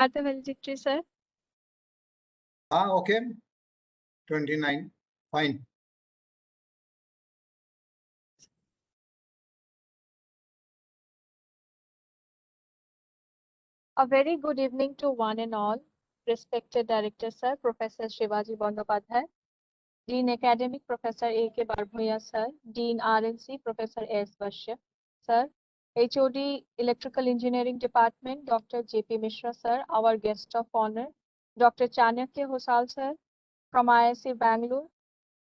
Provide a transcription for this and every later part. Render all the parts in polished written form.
At the valedictory, sir. Okay. 29. Fine. A very good evening to one and all. Respected Director, sir, Professor Shivaji Bandyopadhyay, Dean Academic Professor A.K. Barbhoya, sir, Dean RNC Professor S. Bashya, sir, HOD Electrical Engineering Department Dr. J.P. Mishra, sir, our guest of honor, Dr. Chanakya Hosal, sir, from IISc Bangalore,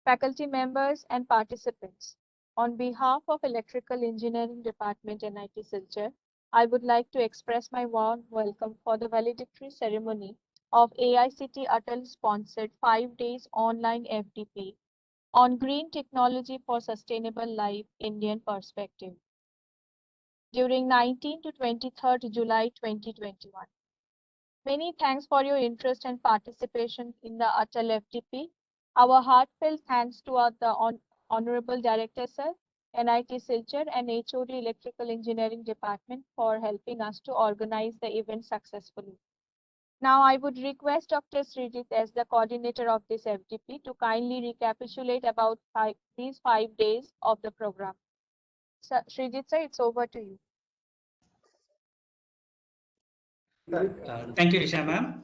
faculty members and participants. On behalf of Electrical Engineering Department NIT Silchar, I would like to express my warm welcome for the valedictory ceremony of AICT Atal sponsored 5 days online FDP on green technology for sustainable life Indian perspective during 19 to 23rd July 2021. Many thanks for your interest and participation in the Atal FDP. Our heartfelt thanks to the Honorable Director Sir, NIT Silchar and HOD Electrical Engineering Department for helping us to organize the event successfully. Now I would request Dr. Srijit as the coordinator of this FDP to kindly recapitulate about these 5 days of the program. Srijit sir, it's over to you. Thank you, Risha ma'am.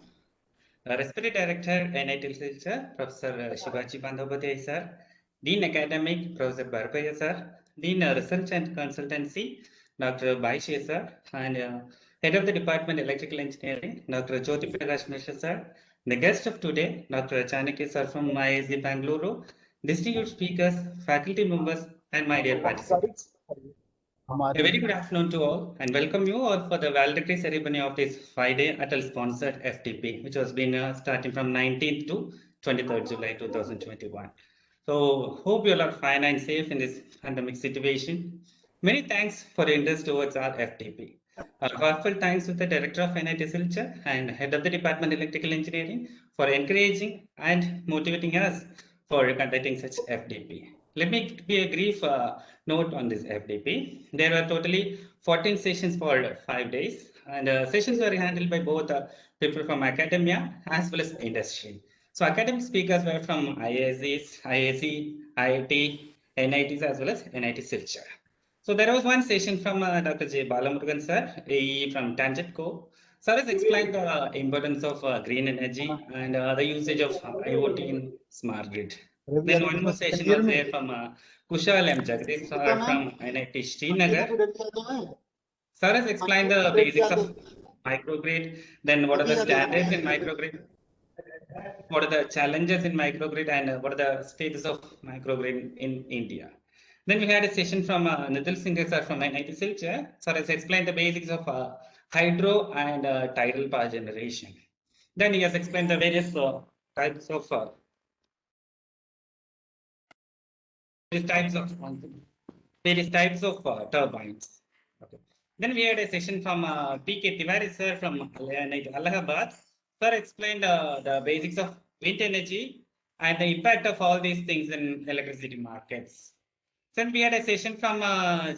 Respected Director, NIT Silchar, Professor Shivaji Bandyopadhyay sir, Dean Academic, Professor Barbhoya sir, Dean Research and Consultancy, Dr. Baishya sir, and Head of the Department Electrical Engineering, Dr. Jyoti Prakash Mishra sir, the guest of today, Dr. Chanakya sir from IISc Bangalore, distinguished speakers, faculty members, and my dear participants. A very good afternoon to all and welcome you all for the valedictory ceremony of this 5-day Atal sponsored FTP, which has been starting from 19th to 23rd July 2021. So hope you all are fine and safe in this pandemic situation. Many thanks for your interest towards our FTP. Our heartfelt thanks to the Director of NIT Silchar and Head of the Department Electrical Engineering for encouraging and motivating us for conducting such FDP. Let me give a brief note on this FDP. There were totally 14 sessions for 5 days, and sessions were handled by both people from academia as well as industry. So academic speakers were from IIScs, IISc, IIT, NITs as well as NIT Silchar. So there was one session from Dr. J. Balamurugan sir, AE from TangentCo. Sir has explained the importance of green energy and the usage of IoT in smart grid. Then one more session was there from Kushal M. Jagdish sir from NIT Srinagar. Sir has explained the basics of microgrid, then what are the standards in microgrid, what are the challenges in microgrid, and what are the status of microgrid in India. Then we had a session from Nitil Singh sir from NIT Silchar. Sir has explained the basics of hydro and tidal power generation. Then he has explained the various types of turbines. Okay. Then we had a session from P.K. Tiwari sir from Allahabad. Sir explained the basics of wind energy and the impact of all these things in electricity markets. Then we had a session from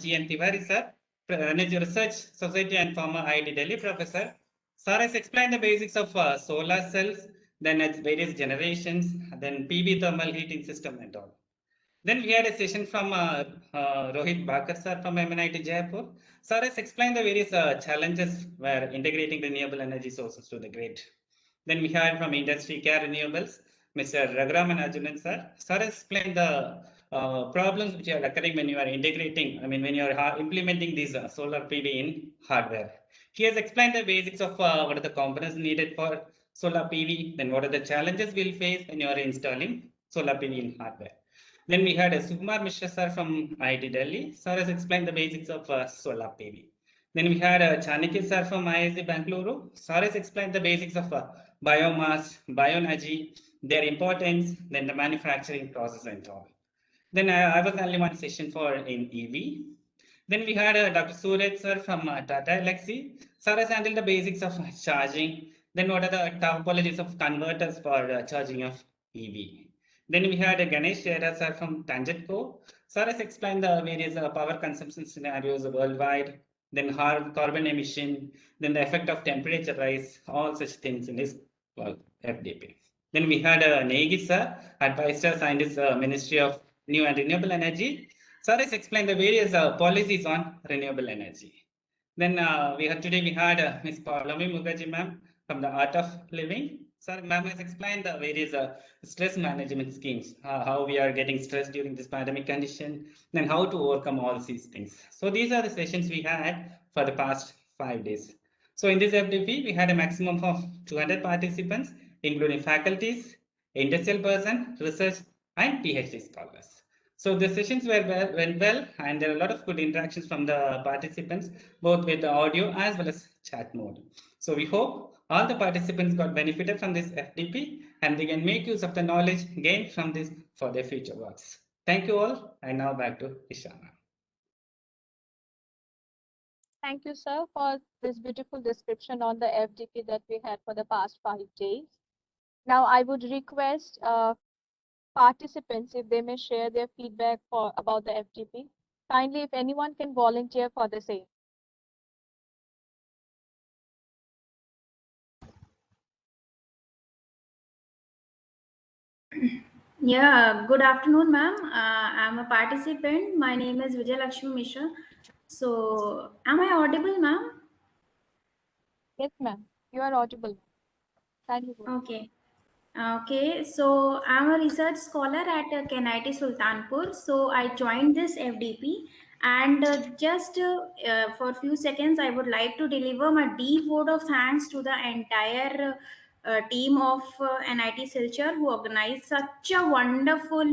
G.N. Tiwari sir, Energy Research Society and former IIT Delhi professor. Sir has explained the basics of solar cells, then its various generations, then PV thermal heating system and all. Then we had a session from Rohit Bakar sir from MNIT Jaipur. Sir has explained the various challenges where integrating renewable energy sources to the grid. Then we had from Industry Care Renewables, Mr. Raghuram Arjunan sir. Sir has explained the problems which are occurring when you are integrating, when you are implementing these solar PV in hardware. He has explained the basics of what are the components needed for solar PV, then what are the challenges we'll face when you are installing solar PV in hardware. Then we had a Sukumar Mishra sir from IIT Delhi. Sir has explained the basics of solar PV. Then we had Chanakya sir from IISc Bangalore. Sir has explained the basics of biomass, bioenergy, their importance, then the manufacturing process and all. Then I was only one session for in EV. Then we had Dr. Suraj sir from Tata Elxsi. Sir has handled the basics of charging. Then what are the topologies of converters for charging of EV. Then we had Ganesh Chera sir from TangentCo. Sir has explained the various power consumption scenarios worldwide, then carbon emission, then the effect of temperature rise, all such things in this FDP. Then we had Negi sir, advised us and his Ministry of New and Renewable Energy. Sir has explained the various policies on renewable energy. Then we had Ms. Paulami Mukherjee ma'am from the Art of Living. Sir, ma'am has explained the various stress management schemes, how we are getting stressed during this pandemic condition, and how to overcome all these things. So these are the sessions we had for the past 5 days. So in this FDP, we had a maximum of 200 participants, including faculties, industrial person, research, and PhD scholars. So the sessions went well, and there are a lot of good interactions from the participants, both with the audio as well as chat mode. So we hope all the participants got benefited from this FDP and they can make use of the knowledge gained from this for their future works. Thank you all, and now back to Ishana. Thank you, sir, for this beautiful description on the FDP that we had for the past 5 days. Now, I would request participants if they may share their feedback about the FDP. Kindly, if anyone can volunteer for the same. Yeah, good afternoon, ma'am. I'm a participant. My name is Vijay Lakshmi Mishra. So, am I audible, ma'am? Yes, ma'am. You are audible. Kindly go. Okay. Okay, so I'm a research scholar at KNIT Sultanpur. So I joined this FDP, and just for a few seconds, I would like to deliver my deep vote of thanks to the entire team of NIT Silchar who organized such a wonderful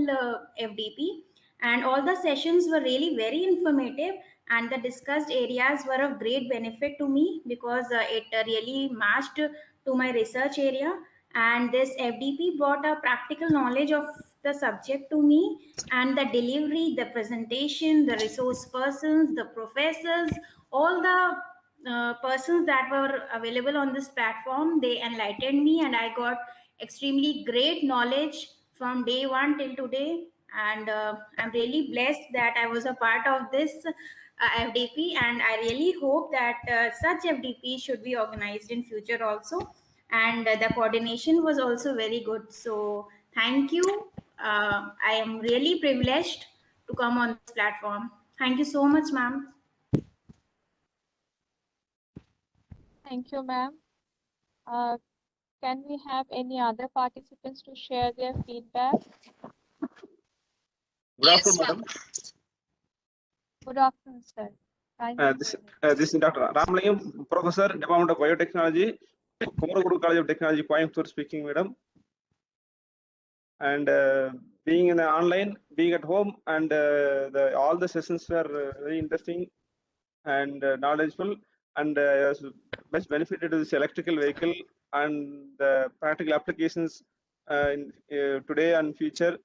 FDP. And all the sessions were really very informative, and the discussed areas were of great benefit to me because it really matched to my research area. And this FDP brought a practical knowledge of the subject to me, and the delivery, the presentation, the resource persons, the professors, all the persons that were available on this platform, they enlightened me, and I got extremely great knowledge from day one till today. And I'm really blessed that I was a part of this FDP, and I really hope that such FDP should be organized in future also. And the coordination was also very good. So thank you. I am really privileged to come on this platform. Thank you so much, ma'am. Thank you, ma'am. Can we have any other participants to share their feedback? Good afternoon, madam. Good afternoon, sir. Kindly This go ahead. is Dr. Ramlayam, Professor, Department of Biotechnology, Kumaraguru College of Technology, Coimbatore speaking, madam. And being in the online, being at home, and all the sessions were very interesting and knowledgeable, and I was much benefited to this electrical vehicle and the practical applications in today and future.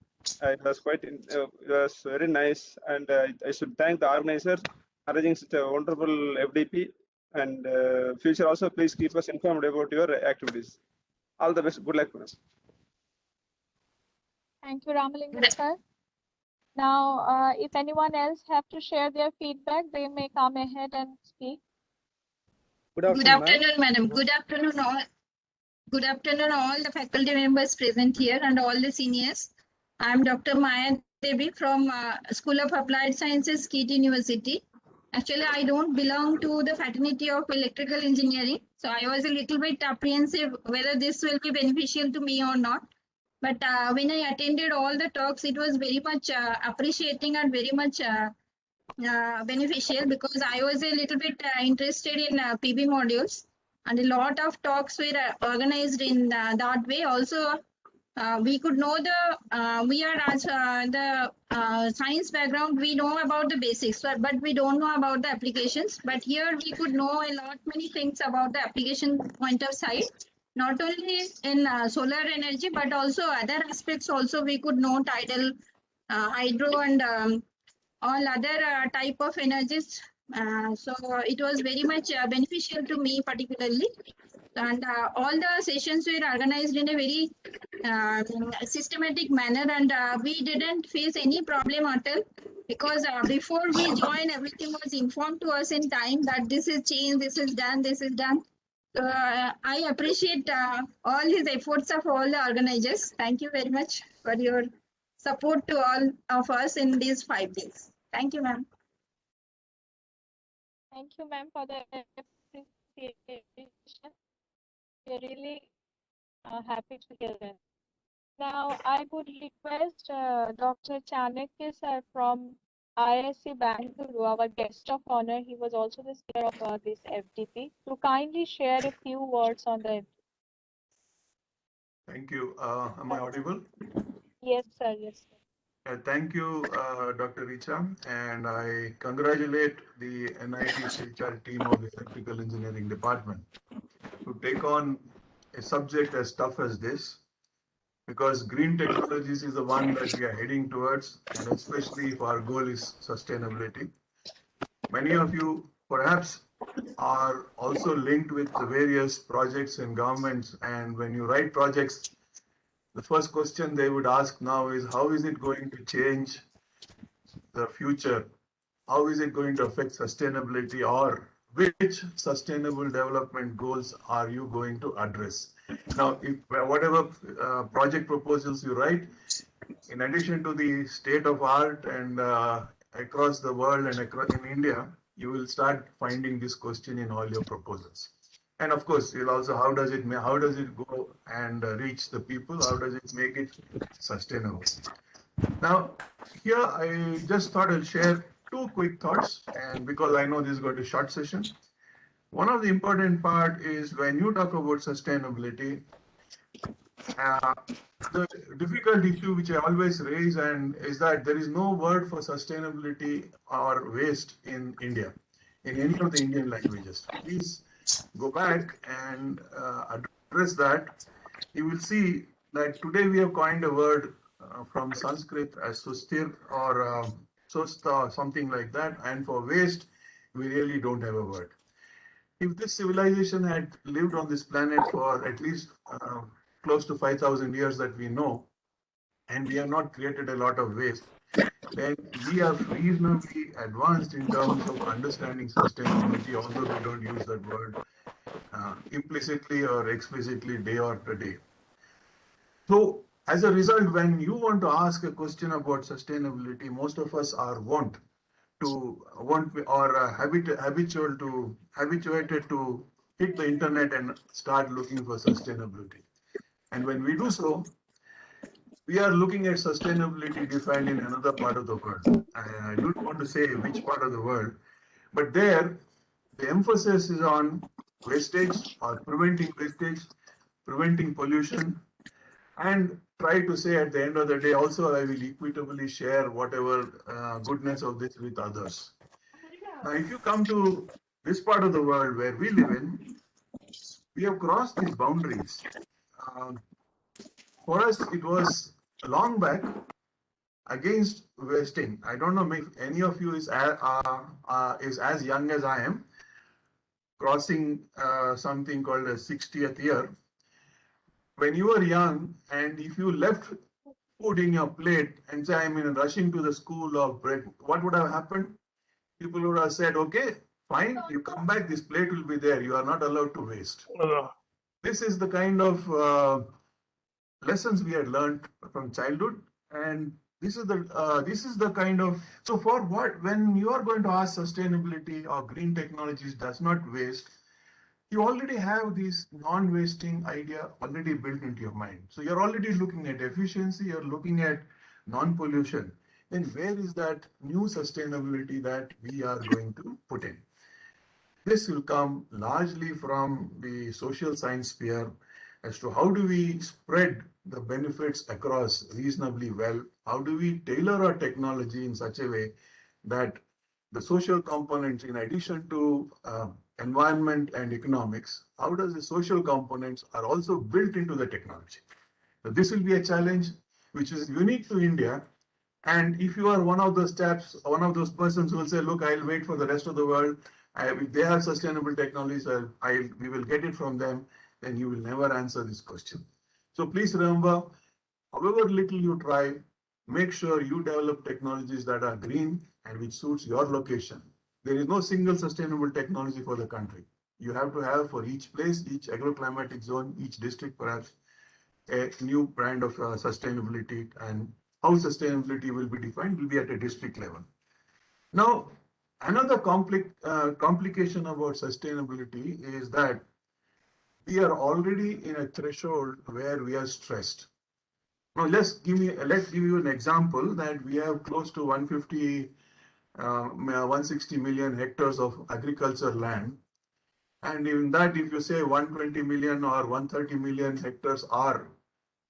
It was it was very nice, and I should thank the organizers arranging such a wonderful FDP. And future also, please keep us informed about your activities. All the best. Good luck, madam. Thank you, Ramalingam, sir. Now, if anyone else have to share their feedback, they may come ahead and speak. Good afternoon, madam. Good afternoon, all. Good afternoon, all the faculty members present here and all the seniors. I am Dr. Maya Devi from School of Applied Sciences, KIT University. Actually, I don't belong to the fraternity of electrical engineering. So I was a little bit apprehensive whether this will be beneficial to me or not. But when I attended all the talks, it was very much appreciating and very much beneficial, because I was a little bit interested in PV modules, and a lot of talks were organized in that way. Also, we could know we are as the science background, we know about the basics, but we don't know about the applications. But here we could know a lot many things about the application point of sight, not only in solar energy, but also other aspects also we could know, tidal, hydro, and all other type of energies. So it was very much beneficial to me particularly. And all the sessions were organized in a very systematic manner, and we didn't face any problem at all. because before we join, everything was informed to us in time that this is changed, this is done, this is done. I appreciate all his efforts of all the organizers. Thank you very much for your support to all of us in these 5 days. Thank you, ma'am. Thank you, ma'am, for the appreciation. We're really happy to hear that. Now, I would request Dr. Chanakya sir from IISc Bangalore, our guest of honor. He was also the speaker of this FDP, to kindly share a few words on the FDP. Thank you. Am I audible? Yes, sir. Yes, sir. Thank you, Dr. Richa, and I congratulate the NIT Silchar team of the Electrical Engineering Department to take on a subject as tough as this, because green technologies is the one that we are heading towards, and especially if our goal is sustainability. Many of you perhaps are also linked with the various projects in governments, and when you write projects, the first question they would ask now is, how is it going to change the future? How is it going to affect sustainability, or which sustainable development goals are you going to address? Now, if whatever project proposals you write, in addition to the state of art and across the world and in India, you will start finding this question in all your proposals. And of course, you'll also, how does it go and reach the people? How does it make it sustainable? Now, here I just thought I'll share 2 quick thoughts, and because I know this is going to be a short session. One of the important part is when you talk about sustainability, the difficult issue which I always raise and is that there is no word for sustainability or waste in India, in any of the Indian languages. Please go back and address that. You will see that today we have coined a word from Sanskrit as sustir or sosta, something like that. And for waste, we really don't have a word. If this civilization had lived on this planet for at least close to 5,000 years that we know, and we have not created a lot of waste, then we are reasonably advanced in terms of understanding sustainability, although we don't use that word implicitly or explicitly day after day. So as a result, when you want to ask a question about sustainability, most of us are habituated to hit the internet and start looking for sustainability. And when we do so, we are looking at sustainability defined in another part of the world. I don't want to say which part of the world, but there the emphasis is on wastage or preventing wastage, preventing pollution, and try to say at the end of the day also I will equitably share whatever goodness of this with others. Now, if you come to this part of the world where we live in, we have crossed these boundaries. For us, it was long back against wasting. I don't know if any of you is as young as I am, crossing something called a 60th year. When you were young, and if you left food in your plate and say, I'm rushing to the school or break, what would have happened? People would have said, okay, fine, you come back, this plate will be there. You are not allowed to waste. This is the kind of lessons we had learned from childhood, and this is the kind of, so for what, when you are going to ask sustainability or green technologies does not waste, you already have this non-wasting idea already built into your mind. So you're already looking at efficiency, you're looking at non-pollution. Then where is that new sustainability that we are going to put in? This will come largely from the social science sphere as to how do we spread the benefits across reasonably well? How do we tailor our technology in such a way that the social components, in addition to environment and economics, how does the social components are also built into the technology? So this will be a challenge which is unique to India. And if you are one of those taps, one of those persons who will say, look, I'll wait for the rest of the world. If they have sustainable technologies, we will get it from them, then you will never answer this question. So please remember, however little you try, make sure you develop technologies that are green and which suits your location. There is no single sustainable technology for the country. You have to have for each place, each agroclimatic zone, each district perhaps, a new brand of sustainability, and how sustainability will be defined will be at a district level. Now, another complication about sustainability is that we are already in a threshold where we are stressed. Now, let's give you an example that we have close to 160 million hectares of agriculture land. And in that, if you say 120 million or 130 million hectares are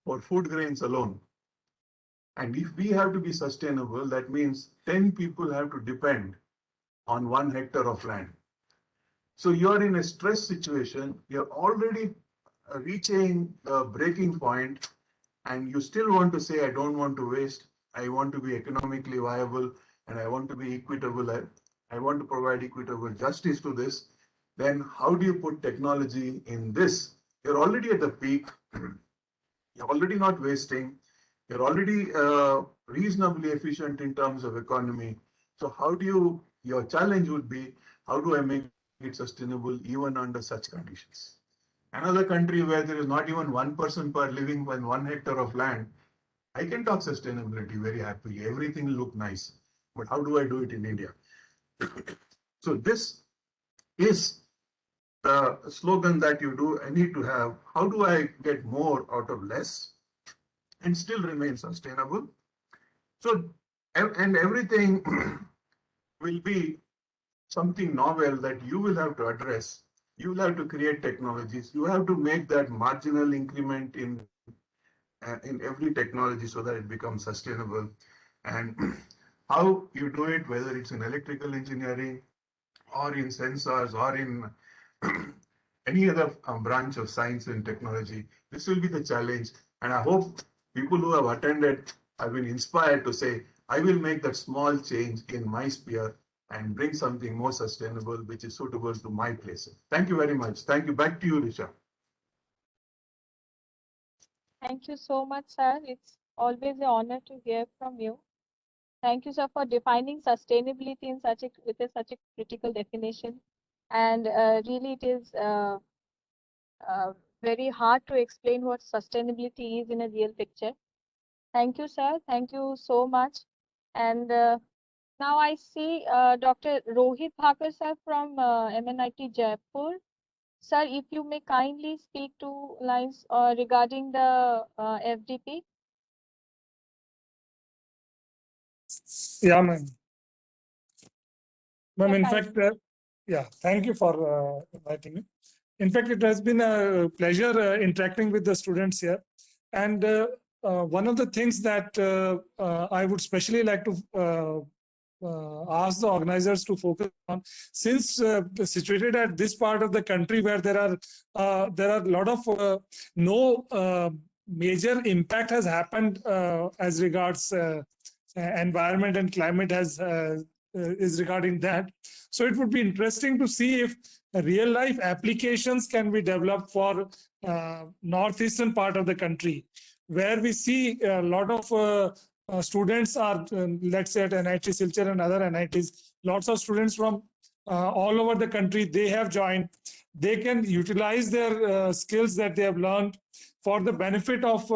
for food grains alone. And if we have to be sustainable, that means 10 people have to depend on 1 hectare of land. So you're in a stress situation, you're already reaching a breaking point, and you still want to say, I don't want to waste, I want to be economically viable, and I want to be equitable, I want to provide equitable justice to this. Then how do you put technology in this? You're already at the peak, you're already not wasting, you're already reasonably efficient in terms of economy. So how do you, your challenge would be, how do I make it sustainable even under such conditions? Another country where there is not even 1 person per living on 1 hectare of land, I can talk sustainability very happily. Everything will look nice. But how do I do it in India? So this is the slogan that you need to have. How do I get more out of less and still remain sustainable? So, and everything will be something novel that you will have to address. You will have to create technologies. You have to make that marginal increment in every technology so that it becomes sustainable. And how you do it, whether it's in electrical engineering or in sensors or in any other branch of science and technology, this will be the challenge. And I hope people who have attended have been inspired to say, I will make that small change in my sphere and bring something more sustainable, which is suitable to my place. Thank you very much. Thank you. Back to you, Risha. Thank you so much, sir. It's always an honor to hear from you. Thank you, sir, for defining sustainability in such a critical definition. And really, it is very hard to explain what sustainability is in a real picture. Thank you, sir. Thank you so much. And now I see Dr. Rohit Thakur, sir, from MNIT Jaipur. Sir, if you may kindly speak 2 lines regarding the FDP. Yeah, ma'am. Ma'am, Yeah, in fine. fact, yeah, thank you for inviting me. In fact, it has been a pleasure interacting with the students here. And one of the things that I would especially like to ask the organizers to focus on, since situated at this part of the country where there are a lot of no major impact has happened as regards environment and climate has is regarding that. So it would be interesting to see if real life applications can be developed for northeastern part of the country, where we see a lot of students are, let's say at NIT Silchar and other NITs, lots of students from all over the country, they have joined. They can utilize their skills that they have learned for the benefit of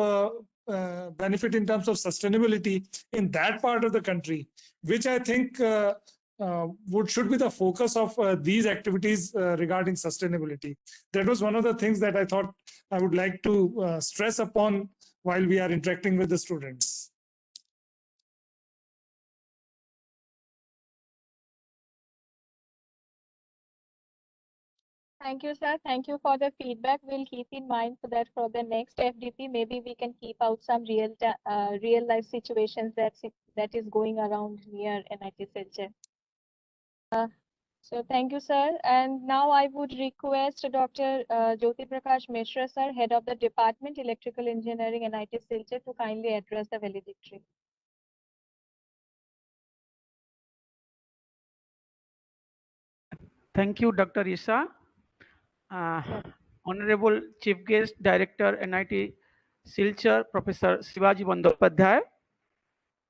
benefit in terms of sustainability in that part of the country, which I think should be the focus of these activities regarding sustainability. That was one of the things that I thought I would like to stress upon while we are interacting with the students. Thank you, sir. Thank you for the feedback. We'll keep in mind for that for the next FDP. Maybe we can keep out some real life situations that is going around near NIT Silchar. So thank you, sir. And now I would request Dr. Jyoti Prakash Mishra, sir, Head of the Department, Electrical Engineering, NIT Silchar, to kindly address the valedictory. Thank you, Dr. Isha. Honorable Chief Guest Director, NIT Silchar, Professor Shivaji Bandyopadhyay.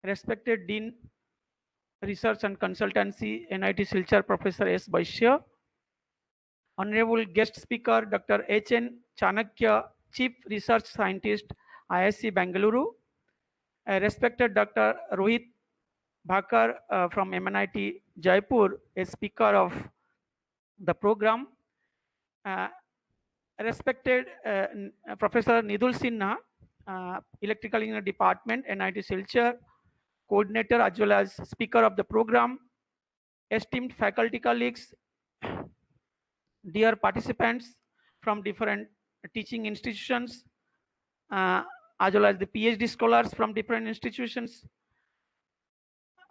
respected Dean Research and Consultancy, NIT Silchar, Professor S. Vaishya, Honorable Guest Speaker, Dr. H.N. Chanakya, Chief Research Scientist, IISc Bangalore, respected Dr. Rohit Bhakar from MNIT Jaipur, a speaker of the program, respected Professor Nidul Sinha, Electrical Engineering Department, NIT Silchar, coordinator as well as speaker of the program, esteemed faculty colleagues, dear participants from different teaching institutions, as well as the PhD scholars from different institutions,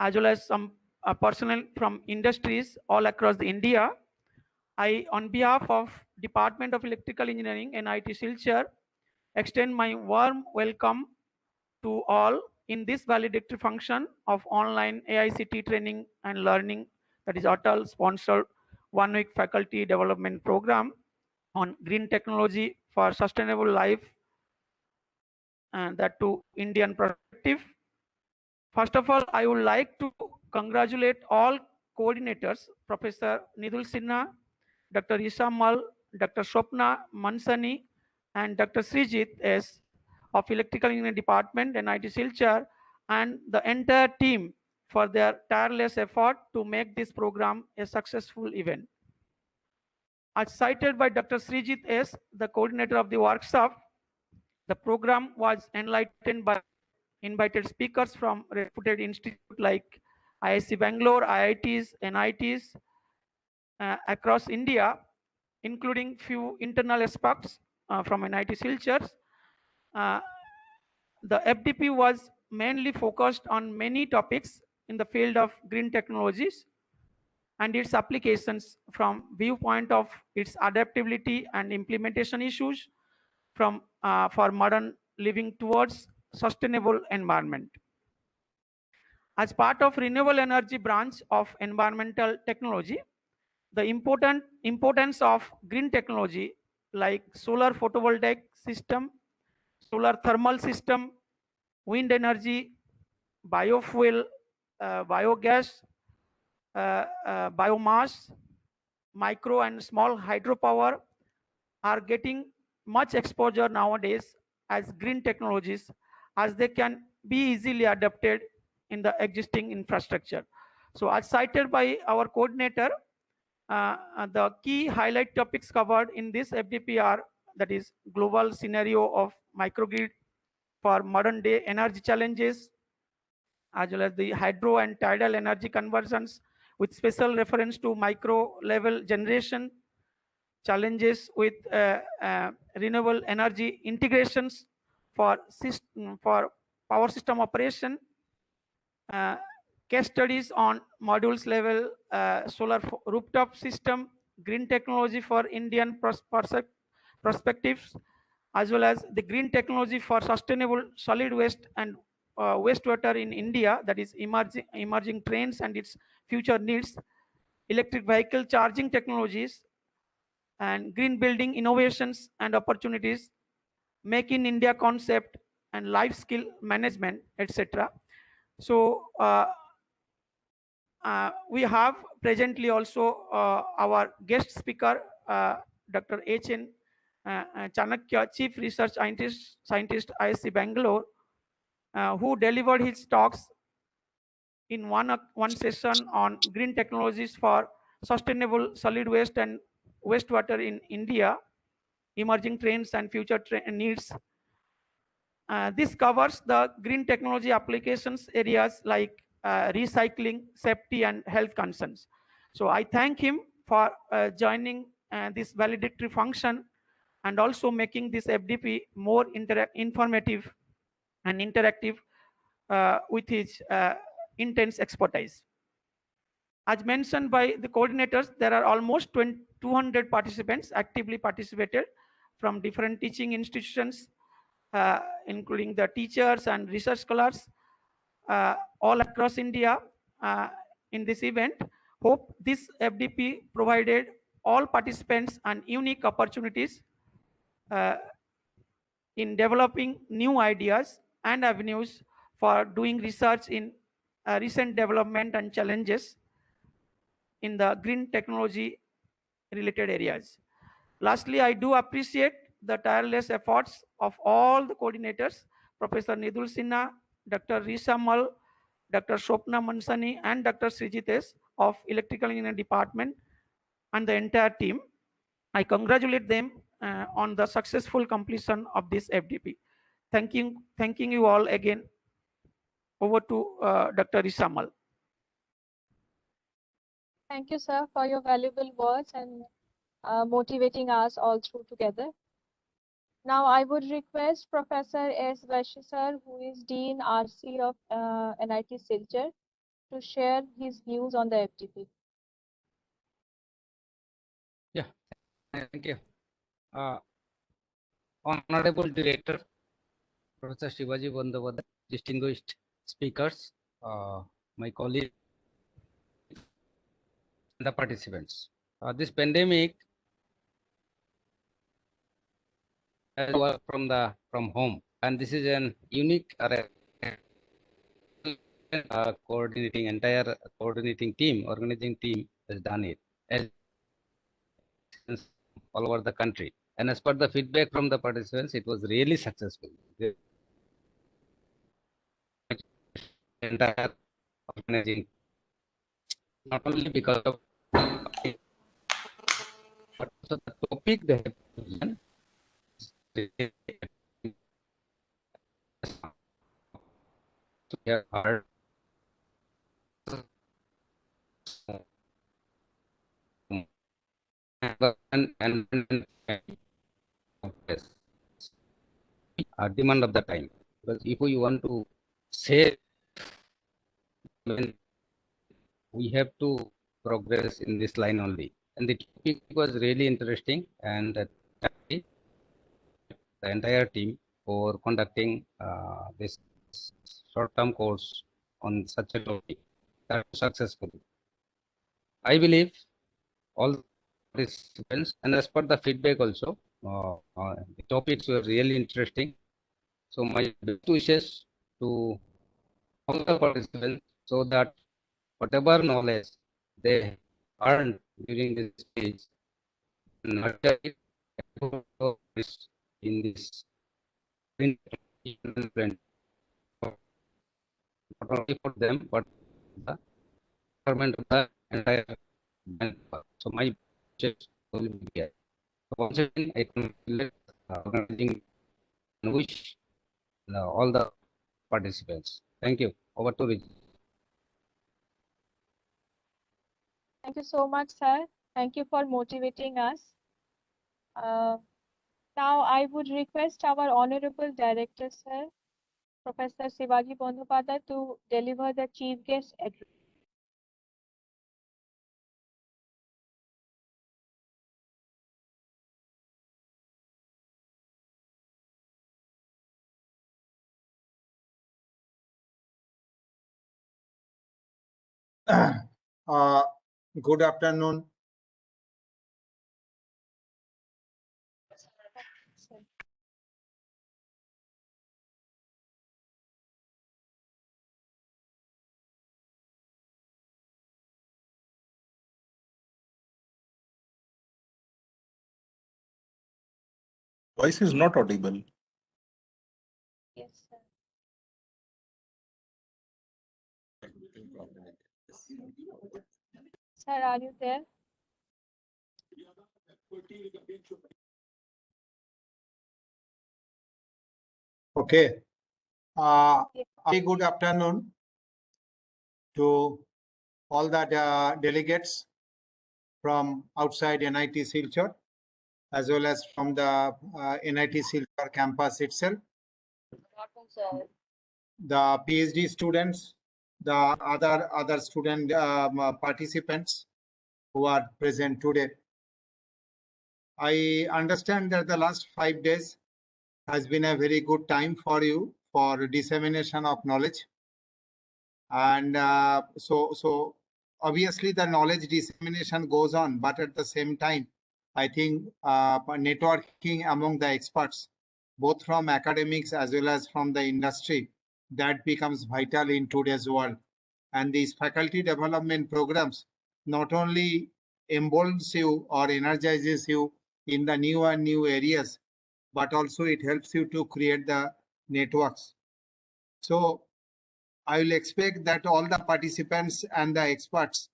as well as some personnel from industries all across the India. I, on behalf of Department of Electrical Engineering, NIT Silchar, extend my warm welcome to all in this valedictory function of online AICT training and learning, that is Atal sponsored 1 week faculty development program on green technology for sustainable life, and that to Indian perspective. First of all, I would like to congratulate all coordinators, Professor Nidul Sinha, Dr. Isha Mal, Dr. Swapna Mansani, and Dr. Srijit S. of Electrical Engineering Department, NIT Silchar, and the entire team for their tireless effort to make this program a successful event. As cited by Dr. Srijit S., the coordinator of the workshop, the program was enlightened by invited speakers from reputed institutes like IISc Bangalore, IITs, NITs across India, including few internal experts from NIT Silchar. The FDP was mainly focused on many topics in the field of green technologies and its applications from viewpoint of its adaptability and implementation issues from for modern living towards sustainable environment. As part of renewable energy branch of environmental technology, the importance of green technology like solar photovoltaic system, solar thermal system, wind energy, biofuel, biogas, biomass, micro and small hydropower are getting much exposure nowadays as green technologies, as they can be easily adapted in the existing infrastructure. So as cited by our coordinator, the key highlight topics covered in this FDP are, that is global scenario of microgrid for modern day energy challenges, as well as the hydro and tidal energy conversions with special reference to micro level generation, challenges with renewable energy integrations for power system operation, case studies on modules level solar rooftop system, green technology for Indian perspectives, as well as the green technology for sustainable solid waste and wastewater in India, that is emerging trends and its future needs, electric vehicle charging technologies, and green building innovations and opportunities, make in India concept and life skill management, etc. So we have presently also our guest speaker, Dr. H.N. Chanakya, Chief Research Scientist, IISc Bangalore, who delivered his talks in one session on green technologies for sustainable solid waste and wastewater in India, emerging trends and future needs. This covers the green technology applications areas like recycling, safety, and health concerns. So I thank him for joining this valedictory function and also making this FDP more informative and interactive with his intense expertise. As mentioned by the coordinators, there are almost 200 participants actively participated from different teaching institutions, including the teachers and research scholars all across India in this event. Hope this FDP provided all participants and unique opportunities in developing new ideas and avenues for doing research in recent development and challenges in the green technology related areas. Lastly, I do appreciate the tireless efforts of all the coordinators, Professor Nidul Sinha, Dr. Risha Mal, Dr. Shopna Mansani, and Dr. Srijitesh of Electrical Engineering Department and the entire team. I congratulate them on the successful completion of this FDP. Thanking you all again. Over to Dr. Risha Mal. Thank you, sir, for your valuable words and motivating us all through together. Now, I would request Professor S. Vashi, sir, who is Dean RC of NIT Silchar, to share his views on the FDP. Yeah, thank you. Honorable Director, Professor Shivaji Bandyopadhyay, distinguished speakers, my colleagues, and the participants. This pandemic has worked from home, and this is an unique coordinating team, organizing team has done it as all over the country. And as per the feedback from the participants, it was really successful. The entire organizing, not only because of but also the topic they have chosen. We have heard demand of the time, because if we want to say, we have to progress in this line only. And the topic was really interesting, and the entire team for conducting this short-term course on such a topic successfully. I believe all participants, and as per the feedback also, the topics were really interesting. So my best wishes to all the participants, so that whatever knowledge they earned during this stage, nurture it in this not only for them but the government of the entire manpower. So my wishes will be here. So once again, I congratulate organizing and wish all the participants. Thank you. Over to Vijay. Thank you so much, sir. Thank you for motivating us. Now, I would request our Honorable Director, sir, Professor Shivaji Bandyopadhyay, to deliver the Chief Guest address. Good afternoon. Voice is not audible. Yes, sir. Sir, are you there? Okay. Very good afternoon to all the delegates from outside NIT Silchar, as well as from the NIT Silchar campus itself. The PhD students, the other student participants who are present today. I understand that the last 5 days has been a very good time for you for dissemination of knowledge. And so obviously the knowledge dissemination goes on, but at the same time, I think networking among the experts, both from academics as well as from the industry, that becomes vital in today's world. And these faculty development programs not only emboldens you or energizes you in the new and new areas, but also it helps you to create the networks. So I will expect that all the participants and the experts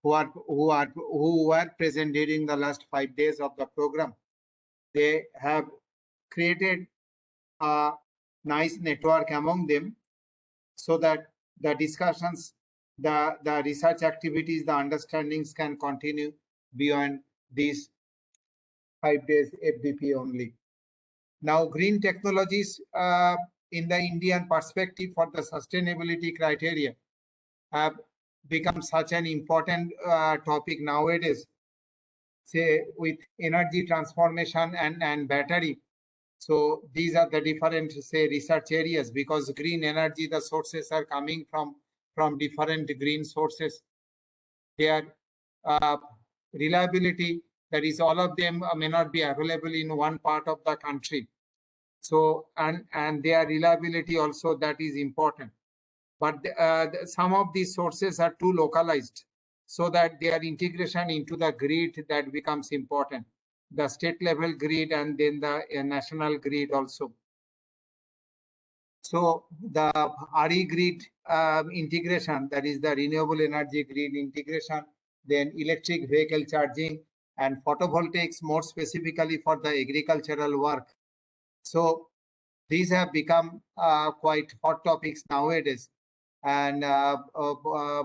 who were present during the last 5 days of the program, they have created a nice network among them, so that the discussions, the research activities, the understandings can continue beyond these 5 days FDP only. Now, green technologies in the Indian perspective for the sustainability criteria have become such an important topic nowadays, say with energy transformation and battery. So these are the different, say, research areas, because green energy, the sources are coming from different green sources. Their reliability, that is, all of them may not be available in one part of the country. So, and their reliability also, that is important. But some of these sources are too localized, so that their integration into the grid, that becomes important. The state level grid and then the national grid also. So the RE grid integration, that is the renewable energy grid integration, then electric vehicle charging and photovoltaics, more specifically for the agricultural work. So these have become quite hot topics nowadays, and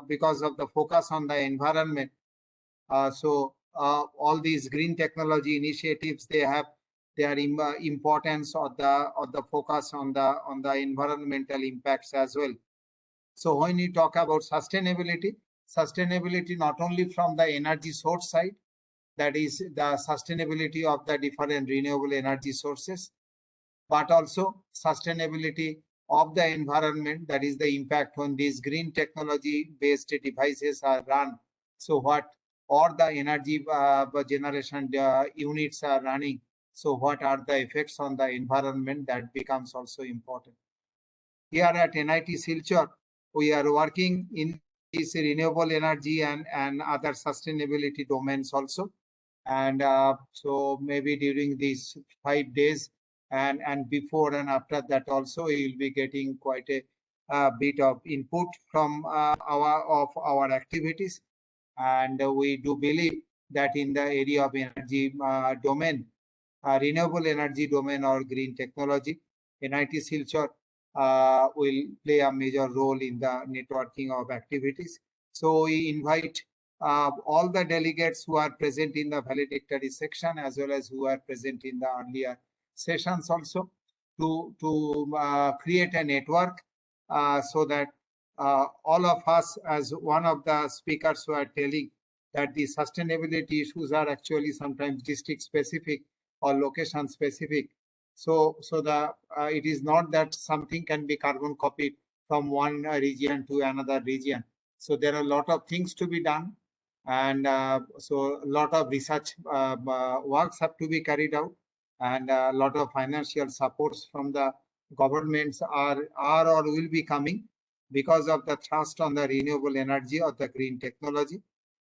because of the focus on the environment. All these green technology initiatives, they are importance of the focus on the environmental impacts as well. So when you talk about sustainability not only from the energy source side, that is the sustainability of the different renewable energy sources, but also sustainability of the environment, that is the impact when these green technology based devices are run. So what, or the energy generation units are running, so what are the effects on the environment, that becomes also important. Here at NIT Silchar, we are working in this renewable energy and other sustainability domains also. And so maybe during these 5 days and before and after that also, we will be getting quite a bit of input from our activities. And we do believe that in the area of energy domain, renewable energy domain or green technology, NIT Silchar will play a major role in the networking of activities. So we invite all the delegates who are present in the valedictory section, as well as who are present in the earlier sessions also, to create a network so that all of us, as one of the speakers who are telling, that the sustainability issues are actually sometimes district specific or location specific. So it is not that something can be carbon copied from one region to another region. So there are a lot of things to be done, and so a lot of research works have to be carried out, and a lot of financial supports from the governments are or will be coming because of the thrust on the renewable energy or the green technology.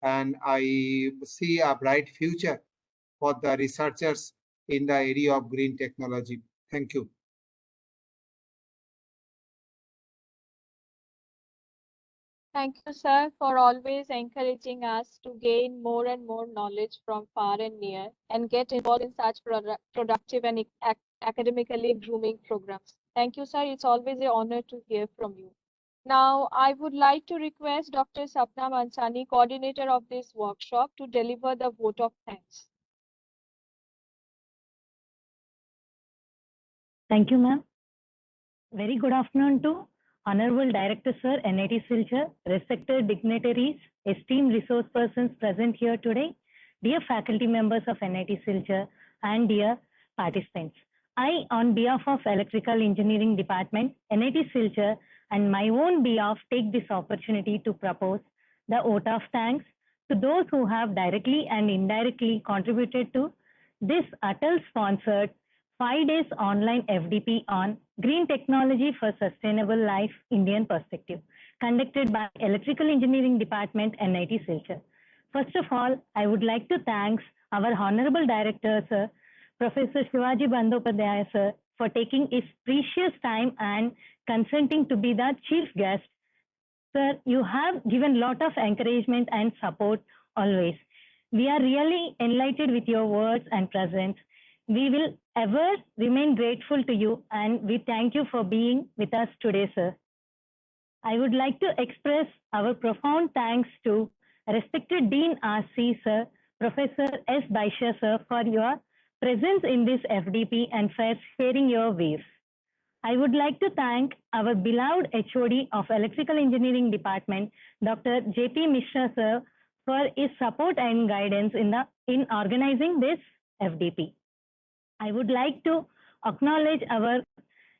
And I see a bright future for the researchers in the area of green technology. Thank you. Thank you, sir, for always encouraging us to gain more and more knowledge from far and near and get involved in such productive and academically grooming programs. Thank you, sir. It's always an honor to hear from you. Now, I would like to request Dr. Sapna Mansani, coordinator of this workshop, to deliver the vote of thanks. Thank you, ma'am. Very good afternoon to Honorable Director Sir, NIT Silchar, respected dignitaries, esteemed resource persons present here today, dear faculty members of NIT Silchar, and dear participants. I, on behalf of Electrical Engineering Department, NIT Silchar, and my own behalf, take this opportunity to propose the vote of thanks to those who have directly and indirectly contributed to this Atal-sponsored 5 days online FDP on Green Technology for Sustainable Life Indian Perspective, conducted by Electrical Engineering Department, NIT Silchar. First of all, I would like to thank our Honorable Director, Sir, Professor Shivaji Bandyopadhyay, Sir, for taking his precious time and consenting to be the chief guest. Sir, you have given lot of encouragement and support always. We are really enlightened with your words and presence. We will ever remain grateful to you, and we thank you for being with us today, sir. I would like to express our profound thanks to respected Dean RC, sir, Professor S. Baisha, sir, for your presence in this FDP and for sharing your views. I would like to thank our beloved HOD of Electrical Engineering Department, Dr. J.P. Mishra, sir, for his support and guidance in organizing this FDP. I would like to acknowledge our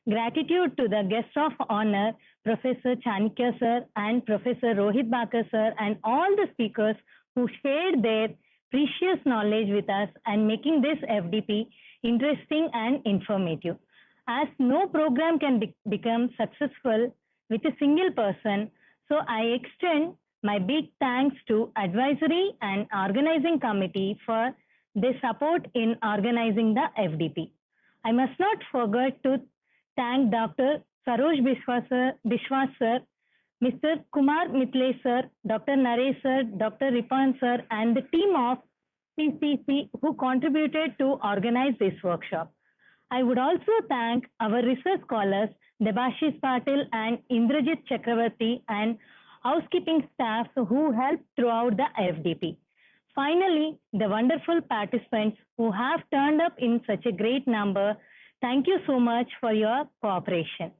gratitude to the guest of honor, Professor Chanakya, sir, and Professor Rohit Bakar, sir, and all the speakers who shared their precious knowledge with us and making this FDP interesting and informative. As no program can become successful with a single person, so I extend my big thanks to advisory and organizing committee for their support in organizing the FDP. I must not forget to thank Dr. Saroj Biswas sir, Mr. Kumar Mitle sir, Dr. Naresh sir, Dr. Ripan sir, and the team of CCC who contributed to organize this workshop. I would also thank our research scholars, Debashis Patil and Indrajit Chakravarti, and housekeeping staff who helped throughout the FDP. Finally, the wonderful participants who have turned up in such a great number, thank you so much for your cooperation.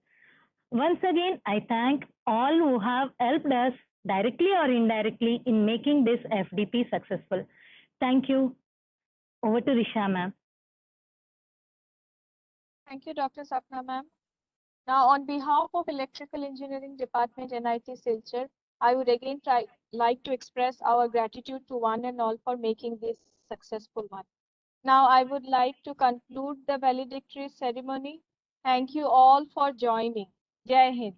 Once again, I thank all who have helped us directly or indirectly in making this FDP successful. Thank you. Over to Risha, ma'am. Thank you, Dr. Sapna, ma'am. Now, on behalf of Electrical Engineering Department, NIT Silchar, I would again like to express our gratitude to one and all for making this successful one. Now, I would like to conclude the valedictory ceremony. Thank you all for joining. Jai Hind.